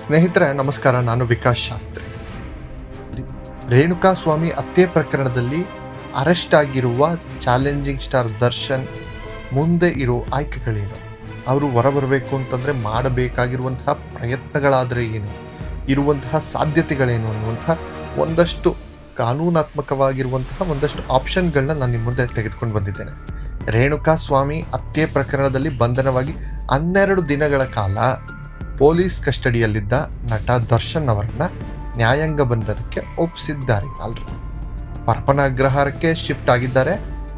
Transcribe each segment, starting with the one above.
ಸ್ನೇಹಿತರೆ ನಮಸ್ಕಾರ, ನಾನು ವಿಕಾಸ್ ಶಾಸ್ತ್ರಿ. ರೇಣುಕಾ ಸ್ವಾಮಿ ಹತ್ಯೆ ಪ್ರಕರಣದಲ್ಲಿ ಅರೆಸ್ಟ್ ಆಗಿರುವ ಚಾಲೆಂಜಿಂಗ್ ಸ್ಟಾರ್ ದರ್ಶನ್ ಮುಂದೆ ಇರೋ ಆಯ್ಕೆಗಳೇನು, ಅವರು ಹೊರಬರಬೇಕು ಅಂತಂದರೆ ಮಾಡಬೇಕಾಗಿರುವಂತಹ ಪ್ರಯತ್ನಗಳಾದರೆ ಏನು, ಇರುವಂತಹ ಸಾಧ್ಯತೆಗಳೇನು ಅನ್ನುವಂತಹ ಒಂದಷ್ಟು ಕಾನೂನಾತ್ಮಕವಾಗಿರುವಂತಹ ಒಂದಷ್ಟು ಆಪ್ಷನ್ಗಳನ್ನ ನಾನು ನಿಮ್ಮ ಮುಂದೆ ತೆಗೆದುಕೊಂಡು ಬಂದಿದ್ದೇನೆ. ರೇಣುಕಾ ಸ್ವಾಮಿ ಹತ್ಯೆ ಪ್ರಕರಣದಲ್ಲಿ ಬಂಧನವಾಗಿ 12 ದಿನಗಳ ಕಾಲ ಪೊಲೀಸ್ ಕಸ್ಟಡಿಯಲ್ಲಿದ್ದ ನಟ ದರ್ಶನ್ ಅವರನ್ನ ನ್ಯಾಯಾಂಗ ಬಂಧನಕ್ಕೆ ಒಪ್ಪಿಸಿದ್ದಾರೆ. ಪರಪ್ಪನ ಅಗ್ರಹಾರಕ್ಕೆ ಶಿಫ್ಟ್ ಆಗಿದ್ದಾರೆ.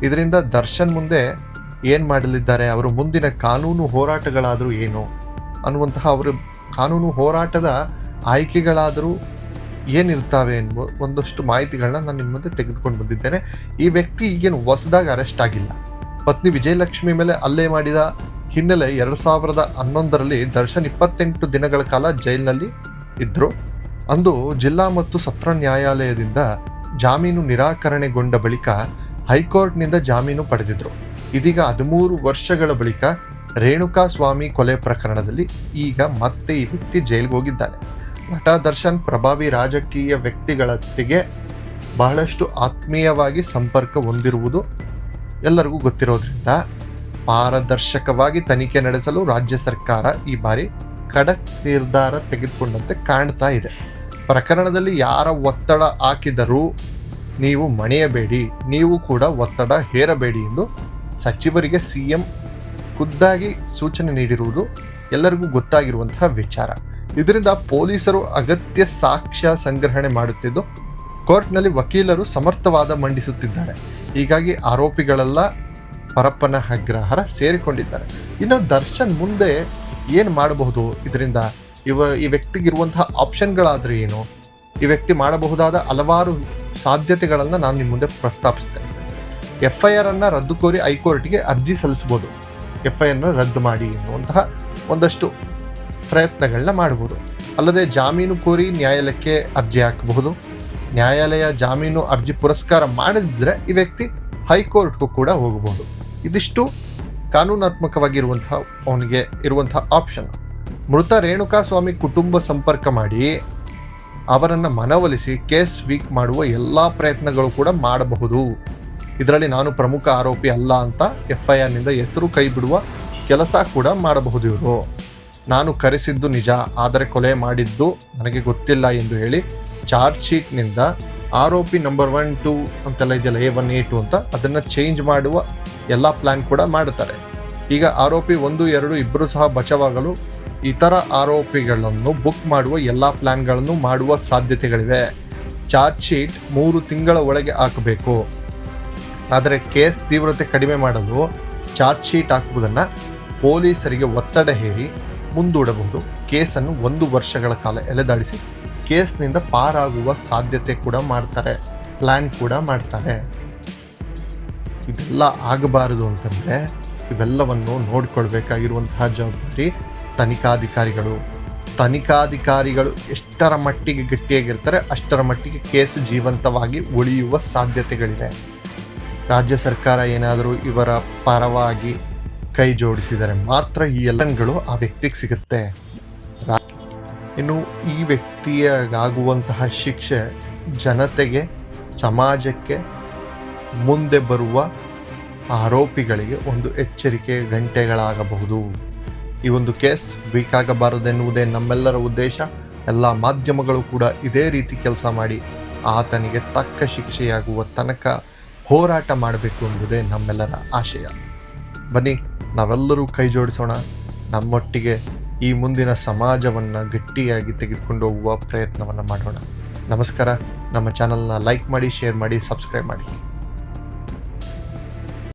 ಇದರಿಂದ ದರ್ಶನ್ ಮುಂದೆ ಏನು ಮಾಡಲಿದ್ದಾರೆ, ಅವರು ಮುಂದಿನ ಕಾನೂನು ಹೋರಾಟಗಳಾದರೂ ಏನು ಅನ್ನುವಂತಹ ಅವರ ಕಾನೂನು ಹೋರಾಟದ ಆಯ್ಕೆಗಳಾದರೂ ಏನಿರ್ತಾವೆ ಎನ್ನುವ ಒಂದಷ್ಟು ಮಾಹಿತಿಗಳನ್ನ ನಾನು ನಿಮ್ಮ ಮುಂದೆ ತೆಗೆದುಕೊಂಡು ಬಂದಿದ್ದೇನೆ. ಈ ವ್ಯಕ್ತಿ ಈಗೇನು ಹೊಸದಾಗಿ ಅರೆಸ್ಟ್ ಆಗಿಲ್ಲ. ಪತ್ನಿ ವಿಜಯಲಕ್ಷ್ಮಿ ಮೇಲೆ ಹಲ್ಲೆ ಮಾಡಿದ ಹಿನ್ನೆಲೆ 2011ರಲ್ಲಿ ದರ್ಶನ್ 28 ದಿನಗಳ ಕಾಲ ಜೈಲಿನಲ್ಲಿ ಇದ್ದರು. ಅಂದು ಜಿಲ್ಲಾ ಮತ್ತು ಸತ್ರ ನ್ಯಾಯಾಲಯದಿಂದ ಜಾಮೀನು ನಿರಾಕರಣೆಗೊಂಡ ಬಳಿಕ ಹೈಕೋರ್ಟ್ನಿಂದ ಜಾಮೀನು ಪಡೆದಿದ್ರು. ಇದೀಗ 13 ವರ್ಷಗಳ ಬಳಿಕ ರೇಣುಕಾ ಸ್ವಾಮಿ ಕೊಲೆ ಪ್ರಕರಣದಲ್ಲಿ ಈಗ ಮತ್ತೆ ಈ ವ್ಯಕ್ತಿ ಜೈಲಿಗೆ ಹೋಗಿದ್ದಾನೆ. ನಟ ದರ್ಶನ್ ಪ್ರಭಾವಿ ರಾಜಕೀಯ ವ್ಯಕ್ತಿಗಳೊತ್ತಿಗೆ ಬಹಳಷ್ಟು ಆತ್ಮೀಯವಾಗಿ ಸಂಪರ್ಕ ಹೊಂದಿರುವುದು ಎಲ್ಲರಿಗೂ ಗೊತ್ತಿರೋದ್ರಿಂದ ಪಾರದರ್ಶಕವಾಗಿ ತನಿಖೆ ನಡೆಸಲು ರಾಜ್ಯ ಸರ್ಕಾರ ಈ ಬಾರಿ ಖಡಕ್ ನಿರ್ಧಾರ ತೆಗೆದುಕೊಂಡಂತೆ ಕಾಣ್ತಾ ಇದೆ. ಪ್ರಕರಣದಲ್ಲಿ ಯಾರ ಒತ್ತಡ ಹಾಕಿದರೂ ನೀವು ಮಣಿಯಬೇಡಿ, ನೀವು ಕೂಡ ಒತ್ತಡ ಹೇರಬೇಡಿ ಎಂದು ಸಚಿವರಿಗೆ ಸಿಎಂ ಖುದ್ದಾಗಿ ಸೂಚನೆ ನೀಡಿರುವುದು ಎಲ್ಲರಿಗೂ ಗೊತ್ತಾಗಿರುವಂತಹ ವಿಚಾರ. ಇದರಿಂದ ಪೊಲೀಸರು ಅಗತ್ಯ ಸಾಕ್ಷ್ಯ ಸಂಗ್ರಹಣೆ ಮಾಡುತ್ತಿದ್ದು ಕೋರ್ಟ್ನಲ್ಲಿ ವಕೀಲರು ಸಮರ್ಥವಾದ ಮಂಡಿಸುತ್ತಿದ್ದಾರೆ. ಹೀಗಾಗಿ ಆರೋಪಿಗಳೆಲ್ಲ ಪರಪ್ಪನ ಅಗ್ರಹಾರ ಸೇರಿಕೊಂಡಿದ್ದಾರೆ. ಇನ್ನು ದರ್ಶನ್ ಮುಂದೆ ಏನು ಮಾಡಬಹುದು, ಇದರಿಂದ ಈ ವ್ಯಕ್ತಿಗಿರುವಂತಹ ಆಪ್ಷನ್ಗಳಾದರೆ ಏನು, ಈ ವ್ಯಕ್ತಿ ಮಾಡಬಹುದಾದ ಹಲವಾರು ಸಾಧ್ಯತೆಗಳನ್ನು ನಾನು ನಿಮ್ಮ ಮುಂದೆ ಪ್ರಸ್ತಾಪಿಸ್ತೇನೆ. FIR ಅನ್ನು ರದ್ದು ಕೋರಿ ಹೈಕೋರ್ಟ್ಗೆ ಅರ್ಜಿ ಸಲ್ಲಿಸಬಹುದು. FIR ರದ್ದು ಮಾಡಿ ಎನ್ನುವಂತಹ ಒಂದಷ್ಟು ಪ್ರಯತ್ನಗಳನ್ನ ಮಾಡಬಹುದು. ಅಲ್ಲದೆ ಜಾಮೀನು ಕೋರಿ ನ್ಯಾಯಾಲಯಕ್ಕೆ ಅರ್ಜಿ ಹಾಕಬಹುದು. ನ್ಯಾಯಾಲಯ ಜಾಮೀನು ಅರ್ಜಿ ಪುರಸ್ಕಾರ ಮಾಡಿದ್ರೆ ಈ ವ್ಯಕ್ತಿ ಹೈಕೋರ್ಟ್ಗೂ ಕೂಡ ಹೋಗಬಹುದು. ಇದಿಷ್ಟು ಕಾನೂನಾತ್ಮಕವಾಗಿರುವಂತಹ ಅವನಿಗೆ ಇರುವಂತಹ ಆಪ್ಷನ್. ಮೃತ ರೇಣುಕಾ ಸ್ವಾಮಿ ಕುಟುಂಬ ಸಂಪರ್ಕ ಮಾಡಿ ಅವರನ್ನು ಮನವೊಲಿಸಿ ಕೇಸ್ ವೀಕ್ ಮಾಡುವ ಎಲ್ಲ ಪ್ರಯತ್ನಗಳು ಕೂಡ ಮಾಡಬಹುದು. ಇದರಲ್ಲಿ ನಾನು ಪ್ರಮುಖ ಆರೋಪಿ ಅಲ್ಲ ಅಂತ FIRನಿಂದ ಹೆಸರು ಕೈ ಬಿಡುವ ಕೆಲಸ ಕೂಡ ಮಾಡಬಹುದು. ಇವರು ನಾನು ಕರೆಸಿದ್ದು ನಿಜ, ಆದರೆ ಕೊಲೆ ಮಾಡಿದ್ದು ನನಗೆ ಗೊತ್ತಿಲ್ಲ ಎಂದು ಹೇಳಿ ಚಾರ್ಜ್ ಶೀಟ್ನಿಂದ ಆರೋಪಿ ನಂಬರ್ 1, 2 ಅಂತೆಲ್ಲ ಇದೆಯಲ್ಲ, A1, A2 ಅಂತ ಅದನ್ನು ಚೇಂಜ್ ಮಾಡುವ ಎಲ್ಲ ಪ್ಲಾನ್ ಕೂಡ ಮಾಡುತ್ತಾರೆ. ಈಗ ಆರೋಪಿ 1, 2 ಇಬ್ಬರು ಸಹ ಬಚಾವಾಗಲು ಇತರ ಆರೋಪಿಗಳನ್ನು ಬುಕ್ ಮಾಡುವ ಎಲ್ಲ ಪ್ಲಾನ್ಗಳನ್ನು ಮಾಡುವ ಸಾಧ್ಯತೆಗಳಿವೆ. ಚಾರ್ಜ್ ಶೀಟ್ 3 ತಿಂಗಳ ಒಳಗೆ ಹಾಕಬೇಕು. ಆದರೆ ಕೇಸ್ ತೀವ್ರತೆ ಕಡಿಮೆ ಮಾಡಲು ಚಾರ್ಜ್ ಶೀಟ್ ಹಾಕುವುದನ್ನು ಪೊಲೀಸರಿಗೆ ಒತ್ತಡ ಹೇರಿ ಮುಂದೂಡಬಹುದು. ಕೇಸನ್ನು 1 ವರ್ಷಗಳ ಕಾಲ ಎಳೆದಾಡಿಸಿ ಕೇಸ್ನಿಂದ ಪಾರಾಗುವ ಸಾಧ್ಯತೆ ಕೂಡ ಮಾಡ್ತಾರೆ, ಪ್ಲ್ಯಾನ್ ಕೂಡ ಮಾಡ್ತಾರೆ. ಇದೆಲ್ಲ ಆಗಬಾರದು ಅಂತಂದರೆ ಇವೆಲ್ಲವನ್ನು ನೋಡಿಕೊಳ್ಬೇಕಾಗಿರುವಂತಹ ಜವಾಬ್ದಾರಿ ತನಿಖಾಧಿಕಾರಿಗಳು ಎಷ್ಟರ ಮಟ್ಟಿಗೆ ಗಟ್ಟಿಯಾಗಿರ್ತಾರೆ ಅಷ್ಟರ ಮಟ್ಟಿಗೆ ಕೇಸು ಜೀವಂತವಾಗಿ ಉಳಿಯುವ ಸಾಧ್ಯತೆಗಳಿವೆ. ರಾಜ್ಯ ಸರ್ಕಾರ ಏನಾದರೂ ಇವರ ಪರವಾಗಿ ಕೈ ಜೋಡಿಸಿದರೆ ಮಾತ್ರ ಈ ಎಲ್ಲಗಳು ಆ ವ್ಯಕ್ತಿಗೆ ಸಿಗುತ್ತೆ. ಇನ್ನು ಈ ವ್ಯಕ್ತಿಯಾಗುವಂತಹ ಶಿಕ್ಷೆ ಜನತೆಗೆ, ಸಮಾಜಕ್ಕೆ, ಮುಂದೆ ಬರುವ ಆರೋಪಿಗಳಿಗೆ ಒಂದು ಎಚ್ಚರಿಕೆ ಗಂಟೆಗಳಾಗಬಹುದು. ಈ ಒಂದು ಕೇಸ್ ವೀಕ್ ಆಗಬಾರದೆನ್ನುವುದೇ ನಮ್ಮೆಲ್ಲರ ಉದ್ದೇಶ. ಎಲ್ಲ ಮಾಧ್ಯಮಗಳು ಕೂಡ ಇದೇ ರೀತಿ ಕೆಲಸ ಮಾಡಿ ಆತನಿಗೆ ತಕ್ಕ ಶಿಕ್ಷೆಯಾಗುವ ತನಕ ಹೋರಾಟ ಮಾಡಬೇಕು ಎಂಬುದೇ ನಮ್ಮೆಲ್ಲರ ಆಶಯ. ಬನ್ನಿ, ನಾವೆಲ್ಲರೂ ಕೈ ಜೋಡಿಸೋಣ. ನಮ್ಮೊಟ್ಟಿಗೆ ಈ ಮುಂದಿನ ಸಮಾಜವನ್ನು ಗಟ್ಟಿಯಾಗಿ ತೆಗೆದುಕೊಂಡು ಹೋಗುವ ಪ್ರಯತ್ನವನ್ನು ಮಾಡೋಣ. ನಮಸ್ಕಾರ. ನಮ್ಮ ಚಾನಲ್ನ ಲೈಕ್ ಮಾಡಿ, ಶೇರ್ ಮಾಡಿ, ಸಬ್ಸ್ಕ್ರೈಬ್ ಮಾಡಿ.